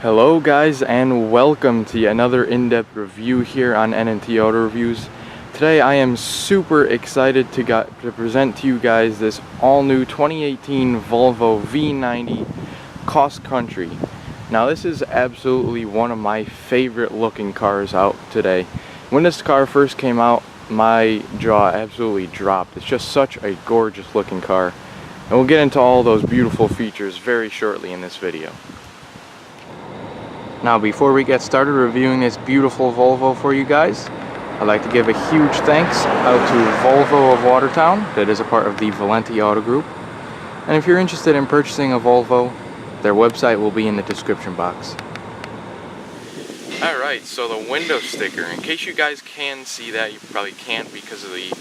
Hello guys, and welcome to another in-depth review here on NNT Auto Reviews. Today I am super excited to present to you guys this all-new 2018 Volvo V90 Cross Country. Now this is absolutely one of my favorite looking cars out today. When this car first came out, my jaw absolutely dropped. It's just such a gorgeous looking car. And we'll get into all those beautiful features very shortly in this video. Now before we get started reviewing this beautiful Volvo for you guys, I'd like to give a huge thanks out to Volvo of Watertown, that is a part of the Valenti Auto Group. And if you're interested in purchasing a Volvo, their website will be in the description box. Alright, so the window sticker, in case you guys can see that, you probably can't because of the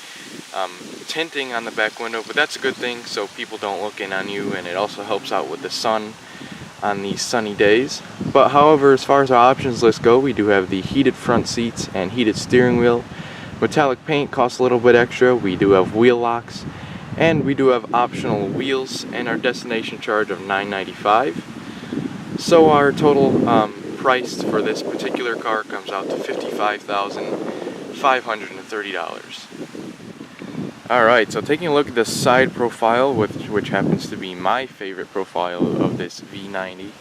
tinting on the back window, but that's a good thing so people don't look in on you, and it also helps out with the sun on these sunny days. But however, as far as our options list go, we do have the heated front seats and heated steering wheel. Metallic paint costs a little bit extra. We do have wheel locks, and we do have optional wheels, and our destination charge of $9.95. So our total price for this particular car comes out to $55,530. Alright, so taking a look at the side profile, which happens to be my favorite profile of this V90.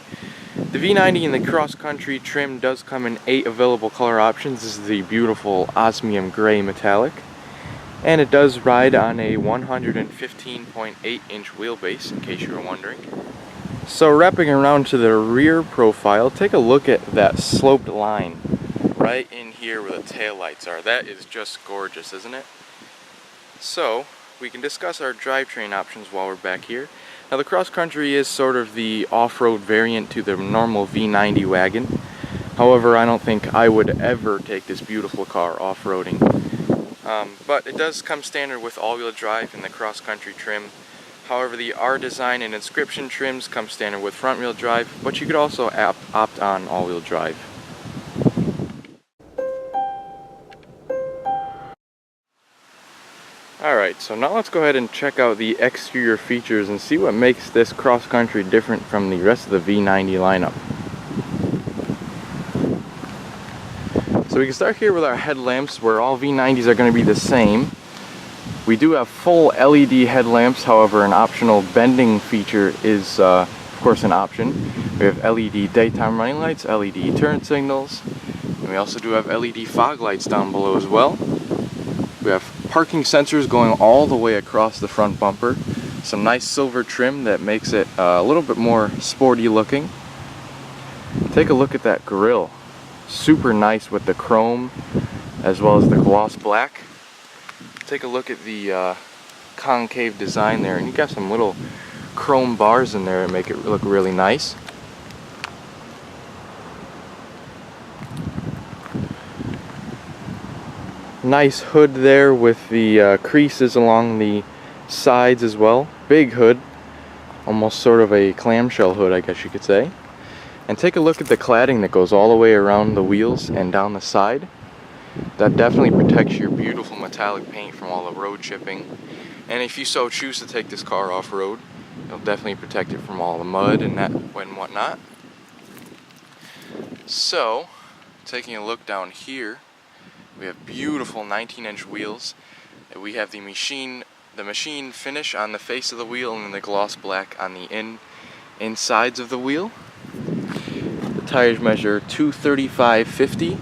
The V90 in the cross-country trim does come in 8 available color options. This is the beautiful osmium gray metallic. And it does ride on a 115.8-inch wheelbase, in case you were wondering. So wrapping around to the rear profile, take a look at that sloped line right in here where the taillights are. That is just gorgeous, isn't it? So, we can discuss our drivetrain options while we're back here. Now the Cross Country is sort of the off-road variant to the normal V90 wagon. However, I don't think I would ever take this beautiful car off-roading. But it does come standard with all-wheel drive in the Cross Country trim. However, the R Design and Inscription trims come standard with front-wheel drive, but you could also opt on all-wheel drive. Alright, so now let's go ahead and check out the exterior features and see what makes this Cross Country different from the rest of the V90 lineup. So we can start here with our headlamps, where all V90s are going to be the same. We do have full LED headlamps, however an optional bending feature is of course an option. We have LED daytime running lights, LED turn signals, and we also do have LED fog lights down below as well. We have parking sensors going all the way across the front bumper. Some nice silver trim that makes it a little bit more sporty looking. Take a look at that grille. Super nice with the chrome as well as the gloss black. Take a look at the concave design there, and you got some little chrome bars in there that make it look really nice. Nice hood there with the creases along the sides as well. Big hood, almost sort of a clamshell hood, I guess you could say. And take a look at the cladding that goes all the way around the wheels and down the side. That definitely protects your beautiful metallic paint from all the road chipping. And if you so choose to take this car off-road, it'll definitely protect it from all the mud and whatnot. So, taking a look down here, we have beautiful 19-inch wheels. We have the machine finish on the face of the wheel and then the gloss black on the insides of the wheel. The tires measure 235/50.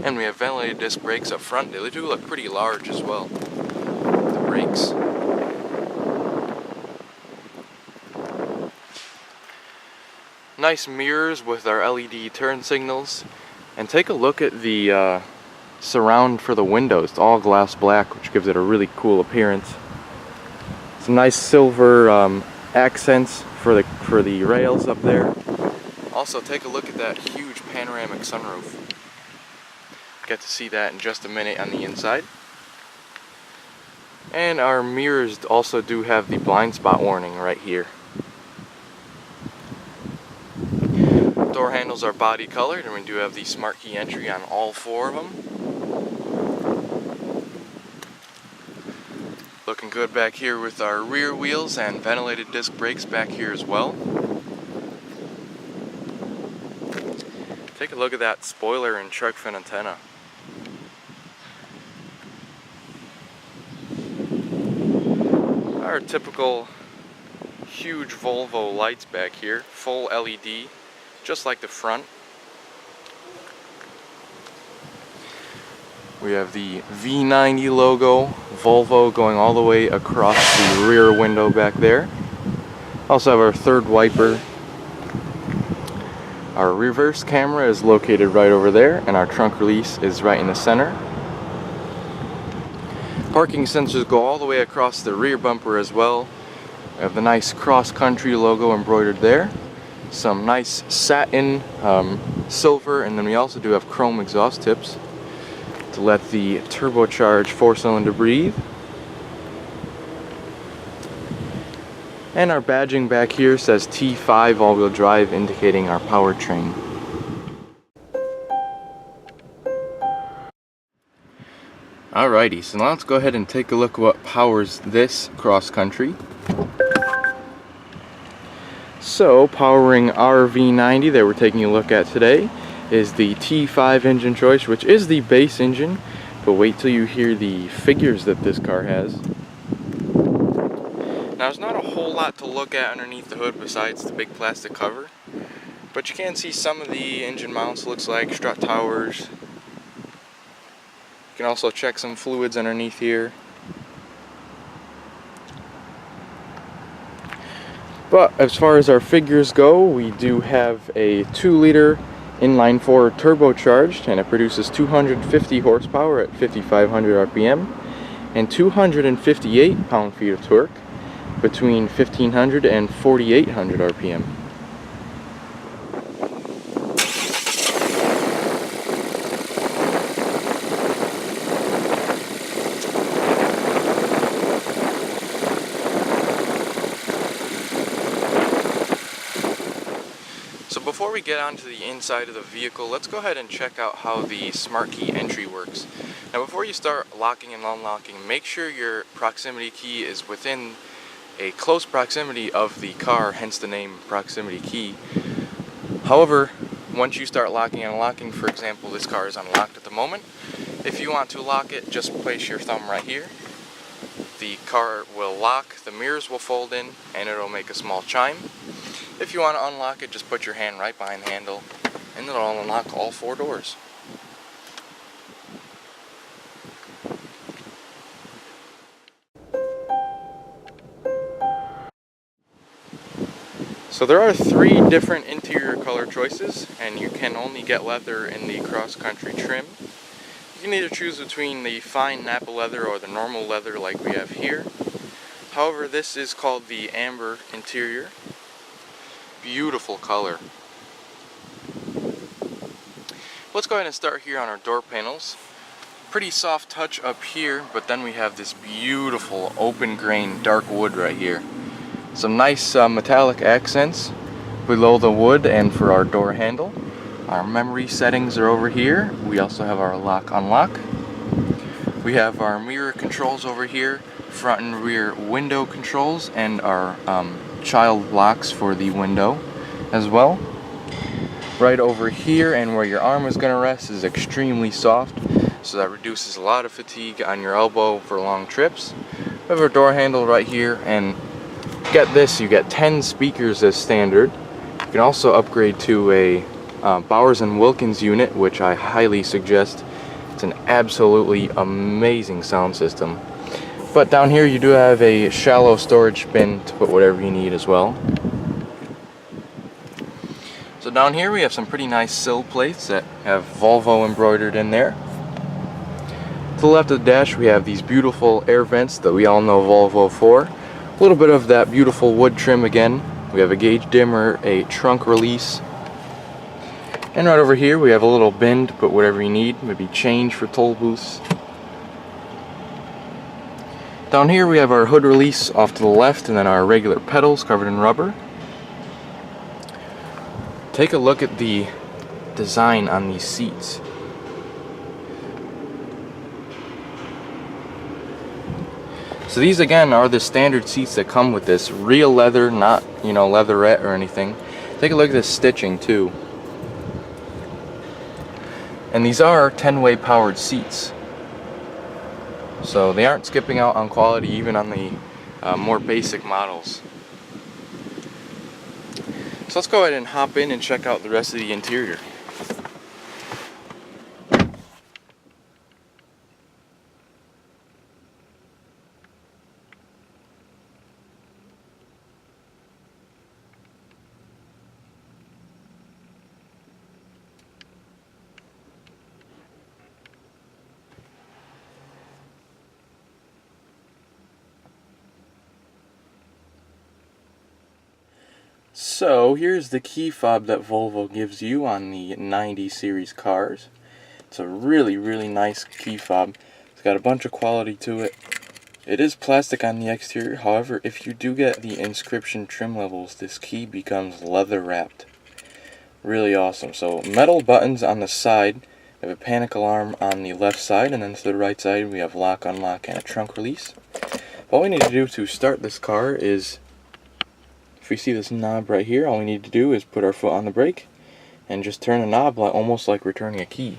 And we have ventilated disc brakes up front. They do look pretty large as well, the brakes. Nice mirrors with our LED turn signals. And take a look at the surround for the windows. It's all glass black, which gives it a really cool appearance. Some nice silver accents for the rails up there. Also, take a look at that huge panoramic sunroof. Get to see that in just a minute on the inside. And our mirrors also do have the blind spot warning right here. Door handles are body colored, and we do have the smart key entry on all 4 of them. Looking good back here with our rear wheels and ventilated disc brakes back here as well. Take a look at that spoiler and shark fin antenna. Our typical huge Volvo lights back here, full LED, just like the front. We have the V90 logo, Volvo, going all the way across the rear window back there. Also have our third wiper. Our reverse camera is located right over there, and our trunk release is right in the center. Parking sensors go all the way across the rear bumper as well. We have the nice cross-country logo embroidered there. Some nice satin silver, and then we also do have chrome exhaust tips to let the turbocharged 4-cylinder breathe. And our badging back here says T5 all-wheel drive, indicating our powertrain. Alrighty, so now let's go ahead and take a look at what powers this cross-country. So, powering our V90 that we're taking a look at today is the T5 engine choice, which is the base engine, but wait till you hear the figures that this car has. Now, there's not a whole lot to look at underneath the hood besides the big plastic cover, but you can see some of the engine mounts, looks like strut towers. You can also check some fluids underneath here. But as far as our figures go, we do have a 2-liter inline-4 turbocharged, and it produces 250 horsepower at 5,500 RPM and 258 pound-feet of torque between 1,500 and 4,800 RPM. So before we get onto the inside of the vehicle, let's go ahead and check out how the smart key entry works. Now, before you start locking and unlocking, make sure your proximity key is within a close proximity of the car, hence the name proximity key. However, once you start locking and unlocking, for example, this car is unlocked at the moment. If you want to lock it, just place your thumb right here. The car will lock, the mirrors will fold in, and it'll make a small chime. If you want to unlock it, just put your hand right behind the handle, and it'll unlock all 4 doors. So there are 3 different interior color choices, and you can only get leather in the cross-country trim. You can either choose between the fine Napa leather or the normal leather like we have here. However, this is called the amber interior. Beautiful color. Let's go ahead and start here on our door panels. Pretty soft touch up here, but then we have this beautiful open grain dark wood right here. Some nice metallic accents below the wood and for our door handle. Our memory settings are over here. We also have our lock unlock. We have our mirror controls over here, front and rear window controls, and our child locks for the window as well. Right over here, and where your arm is going to rest, is extremely soft, so that reduces a lot of fatigue on your elbow for long trips. We have our door handle right here, and get this, you get 10 speakers as standard. You can also upgrade to a Bowers & Wilkins unit, which I highly suggest. It's an absolutely amazing sound system. But down here you do have a shallow storage bin to put whatever you need as well. So down here we have some pretty nice sill plates that have Volvo embroidered in there. To the left of the dash we have these beautiful air vents that we all know Volvo for. A little bit of that beautiful wood trim again. We have a gauge dimmer, a trunk release. And right over here we have a little bin to put whatever you need, maybe change for toll booths. Down here we have our hood release off to the left, and then our regular pedals covered in rubber. Take a look at the design on these seats. So these again are the standard seats that come with this. Real leather, not, leatherette or anything. Take a look at this stitching too. And these are 10-way powered seats, so they aren't skipping out on quality even on the more basic models. So let's go ahead and hop in and check out the rest of the interior. So here's the key fob that Volvo gives you on the 90 series cars. It's a really nice key fob. It's got a bunch of quality to it. It is plastic on the exterior, however, if you do get the inscription trim levels, this key becomes leather wrapped. Really awesome. So metal buttons on the side. We have a panic alarm on the left side, and then to the right side we have lock, unlock, and a trunk release. All we need to do to start this car is, if we see this knob right here, all we need to do is put our foot on the brake and just turn the knob almost like returning a key.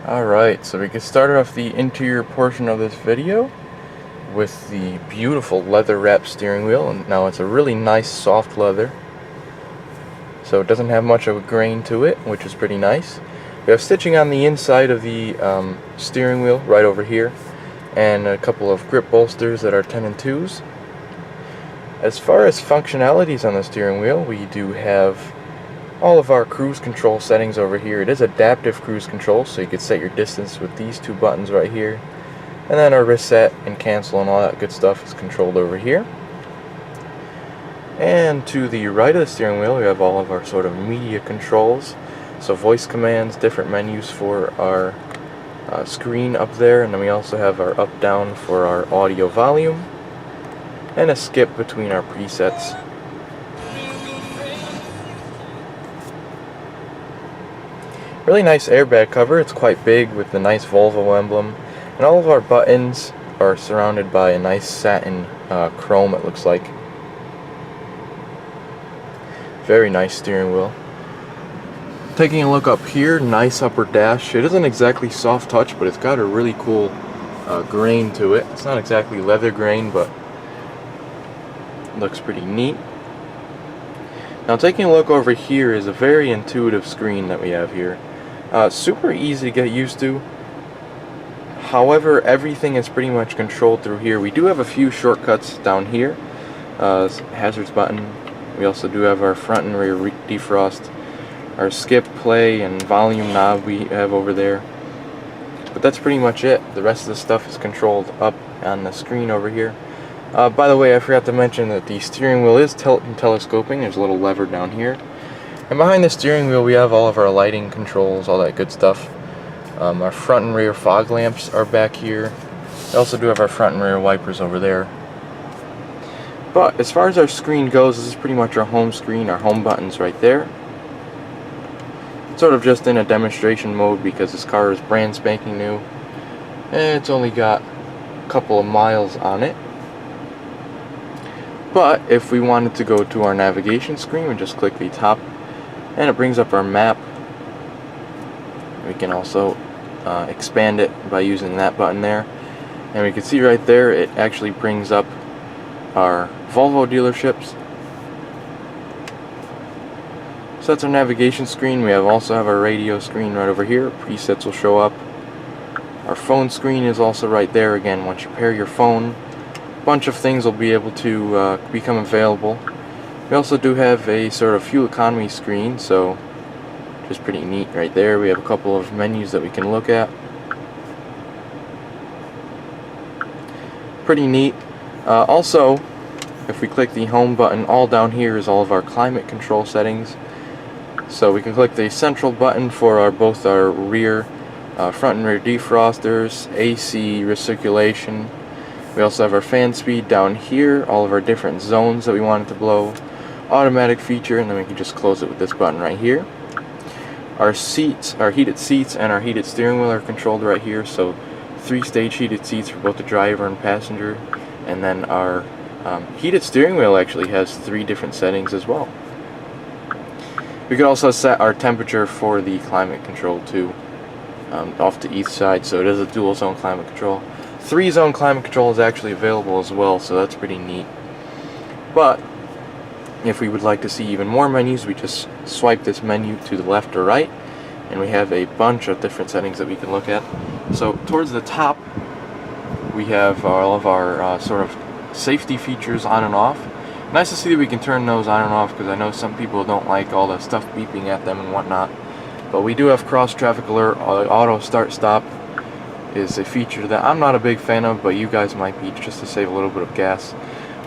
Alright, so we can start off the interior portion of this video with the beautiful leather wrapped steering wheel. And now it's a really nice soft leather, so it doesn't have much of a grain to it, which is pretty nice. We have stitching on the inside of the steering wheel right over here, and a couple of grip bolsters that are 10 and 2s. As far as functionalities on the steering wheel, we do have all of our cruise control settings over here. It is adaptive cruise control, so you can set your distance with these two buttons right here. And then our reset and cancel and all that good stuff is controlled over here. And to the right of the steering wheel, we have all of our sort of media controls. So voice commands, different menus for our screen up there, and then we also have our up down for our audio volume, and a skip between our presets. Really nice airbag cover. It's quite big with the nice Volvo emblem, and all of our buttons are surrounded by a nice satin chrome, it looks like. Very nice steering wheel. Taking a look up here, nice upper dash. It isn't exactly soft touch, but it's got a really cool grain to it. It's not exactly leather grain, but it looks pretty neat. Now taking a look over here is a very intuitive screen that we have here. Super easy to get used to. However, everything is pretty much controlled through here. We do have a few shortcuts down here. Hazards button. We also do have our front and rear defrost. Our skip, play, and volume knob we have over there. But that's pretty much it. The rest of the stuff is controlled up on the screen over here. By the way, I forgot to mention that the steering wheel is tilt and telescoping. There's a little lever down here. And behind the steering wheel we have all of our lighting controls, all that good stuff. Our front and rear fog lamps are back here. We also do have our front and rear wipers over there. But as far as our screen goes, this is pretty much our home screen, our home buttons right there. Sort of just in a demonstration mode because this car is brand spanking new. And it's only got a couple of miles on it. But if we wanted to go to our navigation screen, we just click the top and it brings up our map. We can also expand it by using that button there. And we can see right there it actually brings up our Volvo dealerships. So that's our navigation screen. We also have our radio screen right over here. Presets will show up. Our phone screen is also right there. Again, once you pair your phone, a bunch of things will be able to become available. We also do have a sort of fuel economy screen, so just pretty neat right there. We have a couple of menus that we can look at. Pretty neat. Also, if we click the home button, all down here is all of our climate control settings. So we can click the central button for both our rear, front and rear defrosters, AC, recirculation. We also have our fan speed down here, all of our different zones that we want it to blow, automatic feature, and then we can just close it with this button right here. Our seats, our heated seats and our heated steering wheel are controlled right here, so 3-stage heated seats for both the driver and passenger, and then our heated steering wheel actually has 3 different settings as well. We can also set our temperature for the climate control too, off to each side, so it is a dual zone climate control. 3-zone climate control is actually available as well, so that's pretty neat. But if we would like to see even more menus, we just swipe this menu to the left or right, and we have a bunch of different settings that we can look at. So towards the top, we have all of our sort of safety features on and off. Nice to see that we can turn those on and off, because I know some people don't like all the stuff beeping at them and whatnot. But we do have cross traffic alert. Auto start stop is a feature that I'm not a big fan of, but you guys might be, just to save a little bit of gas.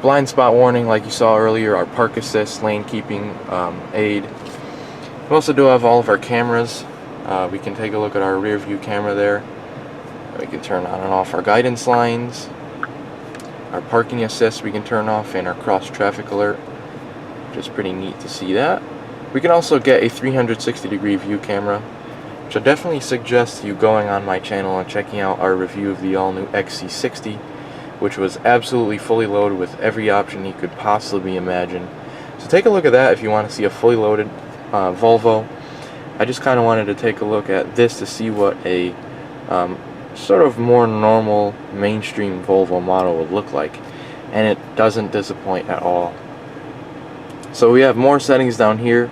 Blind spot warning, like you saw earlier, our park assist, lane keeping aid. We also do have all of our cameras. We can take a look at our rear view camera there. We can turn on and off our guidance lines. Our parking assist we can turn off, and our cross traffic alert, which is pretty neat to see that. We can also get a 360-degree view camera, which I definitely suggest you going on my channel and checking out our review of the all-new XC60, which was absolutely fully loaded with every option you could possibly imagine. So take a look at that if you want to see a fully loaded Volvo. I just kind of wanted to take a look at this to see what a sort of more normal mainstream Volvo model would look like, and it doesn't disappoint at all. So we have more settings down here.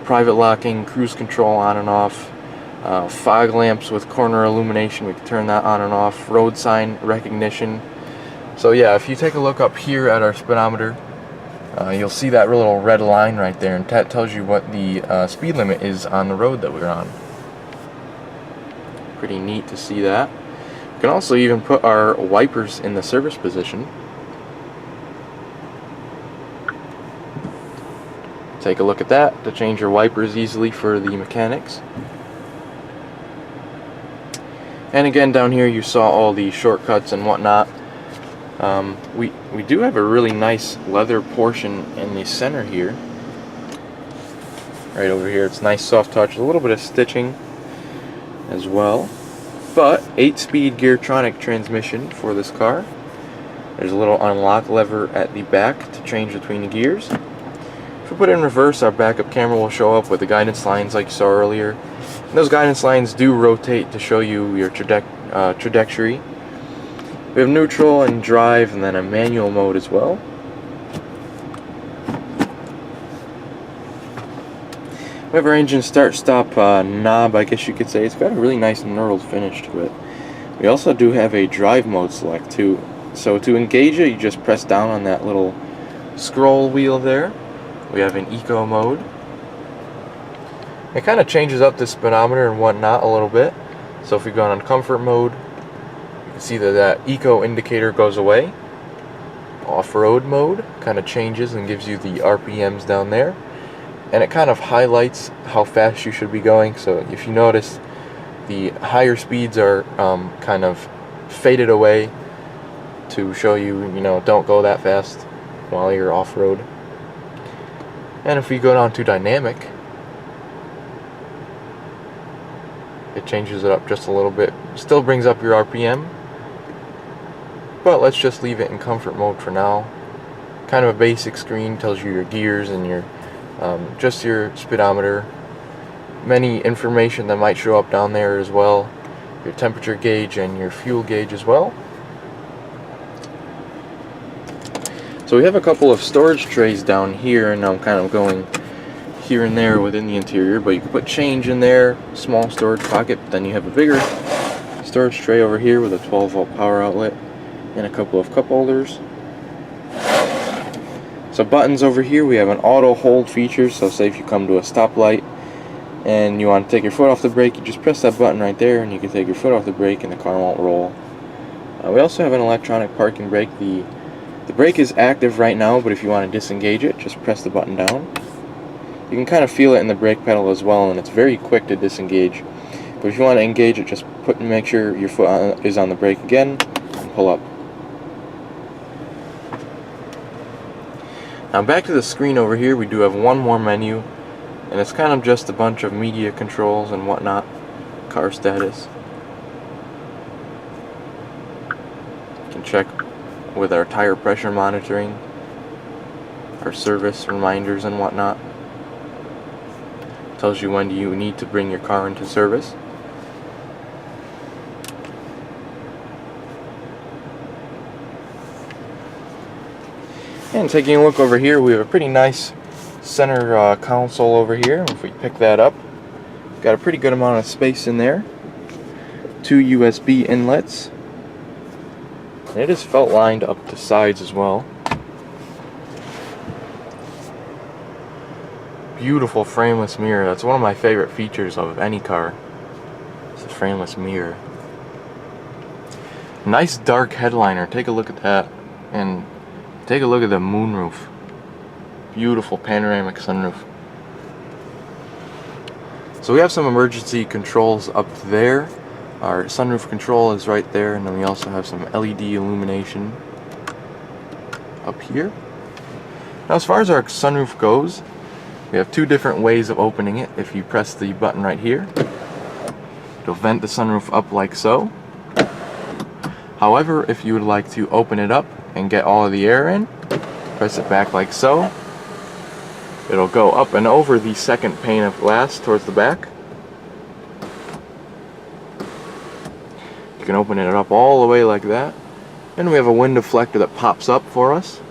Private locking, cruise control on and off, fog lamps with corner illumination, we can turn that on and off, road sign recognition. So yeah, if you take a look up here at our speedometer, you'll see that little red line right there, and that tells you what the speed limit is on the road that we're on. Pretty neat to see that. We can also even put our wipers in the service position. Take a look at that to change your wipers easily for the mechanics. And again, down here you saw all the shortcuts and whatnot. We do have a really nice leather portion in the center here. Right over here, it's nice soft touch, a little bit of stitching as well. But 8-speed Geartronic transmission for this car. There's a little unlock lever at the back to change between the gears. If we put it in reverse, our backup camera will show up with the guidance lines like you saw earlier. And those guidance lines do rotate to show you your trajectory. We have neutral and drive, and then a manual mode as well. We have our engine start-stop knob, I guess you could say. It's got a really nice knurled finish to it. We also do have a drive mode select too. So to engage it, you just press down on that little scroll wheel there. We have an eco mode. It kind of changes up the speedometer and whatnot a little bit. So if we go on comfort mode, you can see that that eco indicator goes away. Off-road mode kind of changes and gives you the RPMs down there. And it kind of highlights how fast you should be going. So if you notice, the higher speeds are kind of faded away to show you, don't go that fast while you're off-road. And if we go down to dynamic, it changes it up just a little bit. Still brings up your RPM, but let's just leave it in comfort mode for now. Kind of a basic screen, tells you your gears and your just your speedometer. Many information that might show up down there as well. Your temperature gauge and your fuel gauge as well. So we have a couple of storage trays down here, and I'm kind of going here and there within the interior, but you can put change in there, small storage pocket. Then you have a bigger storage tray over here with a 12-volt power outlet and a couple of cup holders. So buttons over here, we have an auto hold feature, so say if you come to a stoplight and you want to take your foot off the brake, you just press that button right there and you can take your foot off the brake and the car won't roll. We also have an electronic parking brake. The The brake is active right now, but if you want to disengage it, just press the button down. You can kind of feel it in the brake pedal as well, and it's very quick to disengage. But if you want to engage it, just make sure your foot is on the brake again, and pull up. Now back to the screen over here, we do have one more menu, and it's kind of just a bunch of media controls and whatnot. Car status. You can check with our tire pressure monitoring, our service reminders and whatnot. Tells you when you need to bring your car into service. And taking a look over here, we have a pretty nice center console over here. If we pick that up, got a pretty good amount of space in there. 2 USB inlets. And it is felt lined up the sides as well. Beautiful frameless mirror. That's one of my favorite features of any car. It's a frameless mirror. Nice dark headliner. Take a look at that. And take a look at the moonroof. Beautiful panoramic sunroof. So we have some emergency controls up there. Our sunroof control is right there, and then we also have some LED illumination up here. Now as far as our sunroof goes, we have 2 different ways of opening it. If you press the button right here, it'll vent the sunroof up like so. However, if you would like to open it up and get all of the air in, press it back like so. It'll go up and over the second pane of glass towards the back. You can open it up all the way like that. And we have a wind deflector that pops up for us.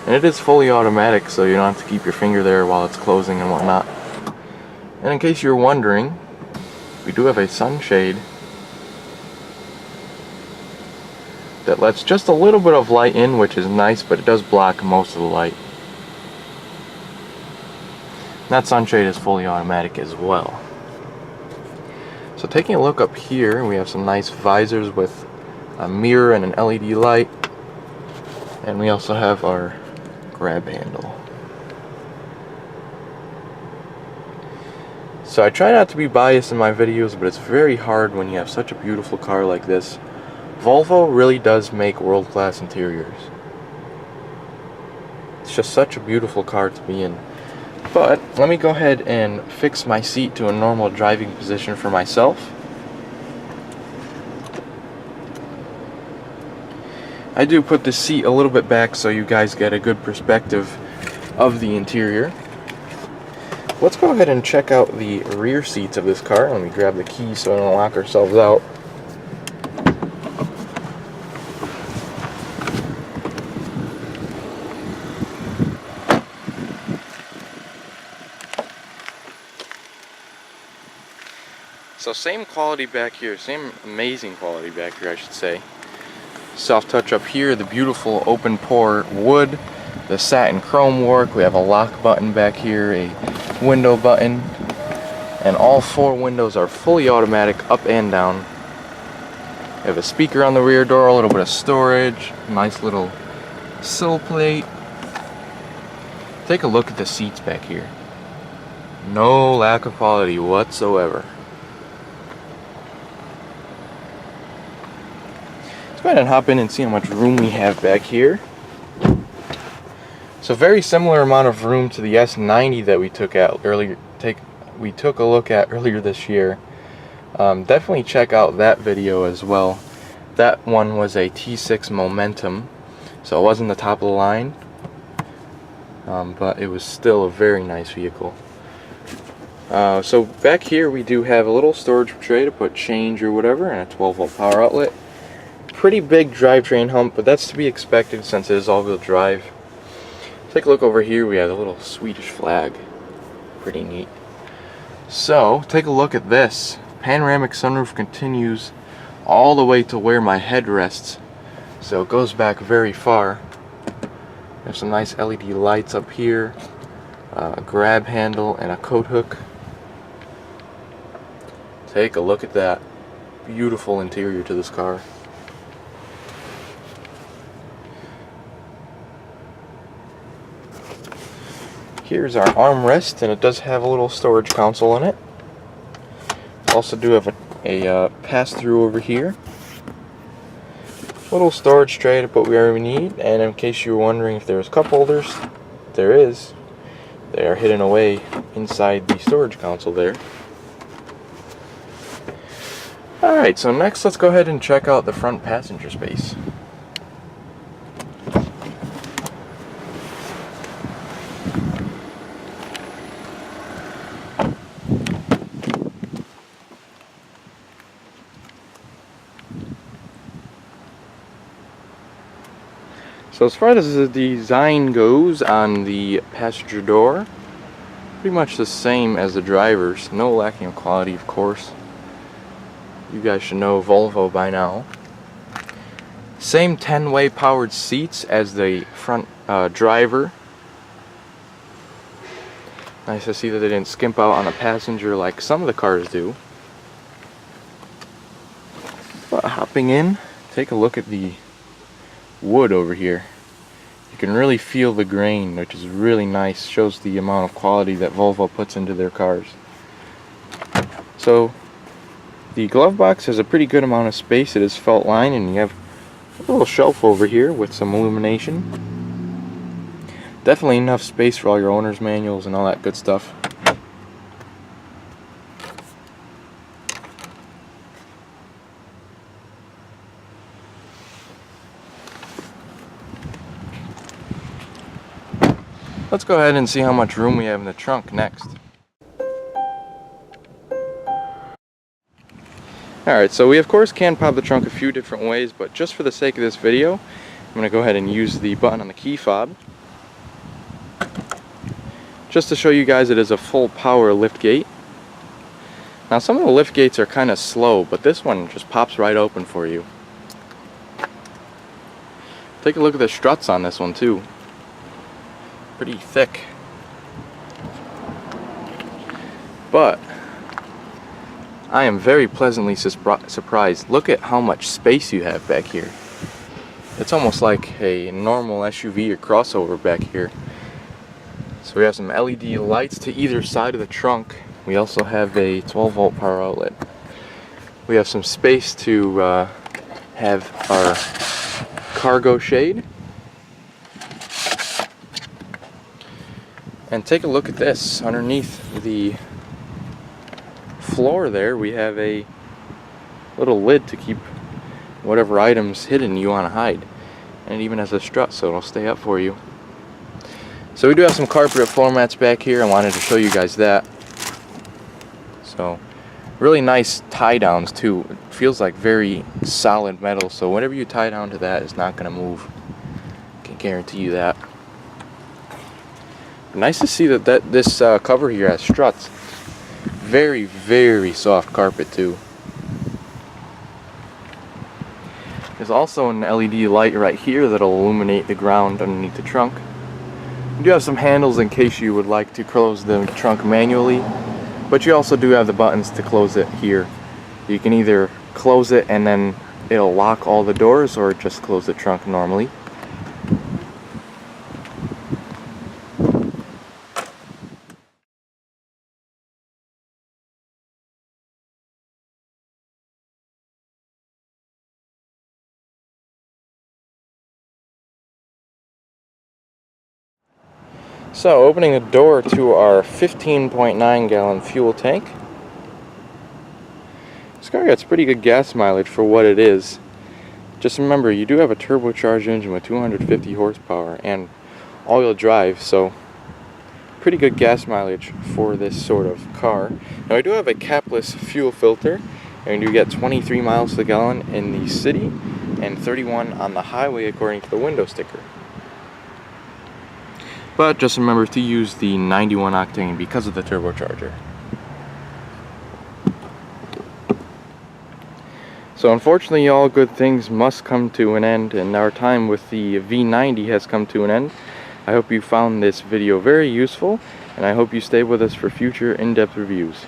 And it is fully automatic, so you don't have to keep your finger there while it's closing and whatnot. And in case you're wondering, we do have a sunshade that lets just a little bit of light in, which is nice, but it does block most of the light. And that sunshade is fully automatic as well. So taking a look up here, we have some nice visors with a mirror and an LED light. And we also have our grab handle. So I try not to be biased in my videos, but it's very hard when you have such a beautiful car like this. Volvo really does make world-class interiors. It's just such a beautiful car to be in. But let me go ahead and fix my seat to a normal driving position for myself. I do put the seat a little bit back so you guys get a good perspective of the interior. Let's go ahead and check out the rear seats of this car. Let me grab the key so we don't lock ourselves out. So same quality back here, same amazing quality back here I should say. Soft touch up here, the beautiful open pore wood, the satin chrome work. We have a lock button back here, a window button, and all 4 windows are fully automatic up and down. We have a speaker on the rear door, a little bit of storage, nice little sill plate. Take a look at the seats back here. No lack of quality whatsoever. Go ahead and hop in and see how much room we have back here. So very similar amount of room to the S90 that we took a look at earlier this year. Definitely check out that video as well. That one was a T6 Momentum, so it wasn't the top of the line, but it was still a very nice vehicle. So back here we do have a little storage tray to put change or whatever, and a 12-volt power outlet. Pretty big drivetrain hump, but that's to be expected since it is all-wheel drive. Take a look over here, we have a little Swedish flag. Pretty neat. So, take a look at this. Panoramic sunroof continues all the way to where my head rests. So it goes back very far. There's some nice LED lights up here, a grab handle, and a coat hook. Take a look at that. Beautiful interior to this car. here is our armrest, and it does have a little storage console in it. Also do have a pass-through over here. Little storage tray to put wherever we need, and in case you were wondering if there's cup holders, there is. They are hidden away inside the storage console there. Alright, so next let's go ahead and check out the front passenger space. So as far as the design goes on the passenger door, pretty much the same as the driver's. No lacking of quality, of course. You guys should know Volvo by now. Same 10-way powered seats as the front driver. Nice to see that they didn't skimp out on the passenger like some of the cars do. But hopping in, take a look at the wood over here. You can really feel the grain, which is really nice. Shows the amount of quality that Volvo puts into their cars. So the glove box has a pretty good amount of space. It is felt line, and you have a little shelf over here with some illumination. Definitely enough space for all your owner's manuals and all that good stuff. Let's go ahead and see how much room we have in the trunk next. Alright, so we of course can pop the trunk a few different ways, but just for the sake of this video, I'm going to go ahead and use the button on the key fob. Just to show you guys, it is a full power lift gate. Now some of the lift gates are kind of slow, but this one just pops right open for you. Take a look at the struts on this one too. Pretty thick. But I am very pleasantly surprised. Look at how much space you have back here. It's almost like a normal SUV or crossover back here. So we have some LED lights to either side of the trunk. We also have a 12-volt power outlet. We have some space to have our cargo shade. And take a look at this. Underneath the floor there, we have a little lid to keep whatever items hidden you want to hide. And it even has a strut, so it'll stay up for you. So we do have some carpeted floor mats back here. I wanted to show you guys that. So really nice tie downs too. It feels like very solid metal, so whenever you tie down to that, it's not going to move. I can guarantee you that. Nice to see that this cover here has struts. Very, very soft carpet too. There's also an LED light right here that'll illuminate the ground underneath the trunk. You do have some handles in case you would like to close the trunk manually, but you also do have the buttons to close it here. You can either close it and then it'll lock all the doors, or just close the trunk normally. So, opening the door to our 15.9 gallon fuel tank. This car gets pretty good gas mileage for what it is. Just remember, you do have a turbocharged engine with 250 horsepower and all-wheel drive, so pretty good gas mileage for this sort of car. Now, we do have a capless fuel filter, and you get 23 miles per gallon in the city and 31 on the highway according to the window sticker. But just remember to use the 91 octane because of the turbocharger. So unfortunately, all good things must come to an end, and our time with the V90 has come to an end. I hope you found this video very useful, and I hope you stay with us for future in-depth reviews.